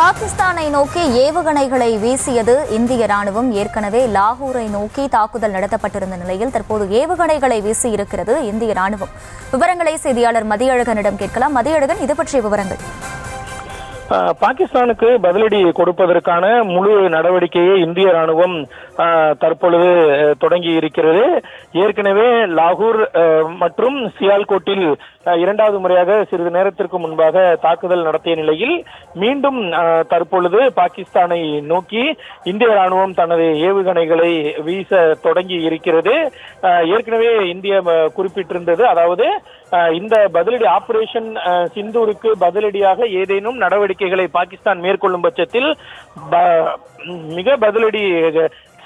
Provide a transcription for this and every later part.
பாகிஸ்தானை நோக்கி ஏவுகணைகளை வீசியது இந்திய ராணுவம். ஏற்கனவே லாகூரை நோக்கி தாக்குதல் நடத்தப்பட்டிருந்த நிலையில் தற்போது ஏவுகணைகளை வீசியிருக்கிறது இந்திய ராணுவம். விவரங்களை செய்தியாளர் மதியழகனிடம் கேட்கலாம். மதியழகன், இது பற்றிய விவரங்கள். பாகிஸ்தானுக்கு பதிலடி கொடுப்பதற்கான முழு நடவடிக்கையை இந்திய ராணுவம் தற்பொழுது தொடங்கி இருக்கிறது. ஏற்கனவே லாகூர் மற்றும் சியால்கோட்டில் இரண்டாவது முறையாக சிறிது நேரத்திற்கு முன்பாக தாக்குதல் நடத்திய நிலையில் மீண்டும் தற்பொழுது பாகிஸ்தானை நோக்கி இந்திய ராணுவம் தனது ஏவுகணைகளை வீச தொடங்கி இருக்கிறது. ஏற்கனவே இந்தியா குறிப்பிட்டிருந்தது, அதாவது இந்த பதிலடி ஆபரேஷன் சிந்தூருக்கு பதிலடியாக ஏதேனும் நடவடிக்கைகளை பாகிஸ்தான் மேற்கொள்ளும் பட்சத்தில் மிக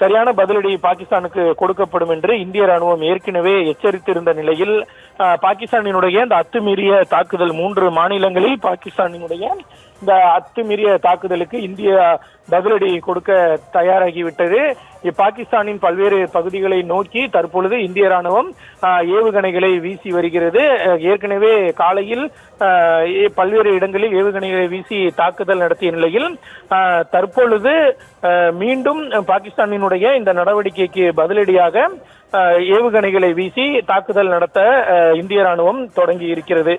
சரியான பதிலடி பாகிஸ்தானுக்கு கொடுக்கப்படும் என்று இந்திய ராணுவம் ஏற்கனவே எச்சரித்திருந்த நிலையில் பாகிஸ்தானினுடைய இந்த அத்துமீறிய தாக்குதல் 3 மாநிலங்களில் பாகிஸ்தானினுடைய இந்த அத்துமீறிய தாக்குதலுக்கு இந்தியா பதிலடி கொடுக்க தயாராகிவிட்டது. பாகிஸ்தானின் பல்வேறு பகுதிகளை நோக்கி தற்பொழுது இந்திய ராணுவம் ஏவுகணைகளை வீசி வருகிறது. ஏற்கனவே காலையில் பல்வேறு இடங்களில் ஏவுகணைகளை வீசி தாக்குதல் நடத்திய நிலையில் தற்பொழுது மீண்டும் பாகிஸ்தானினுடைய இந்த நடவடிக்கைக்கு பதிலடியாக ஏவுகணைகளை வீசி தாக்குதல் நடத்த இந்திய ராணுவம் தொடங்கி இருக்கிறது.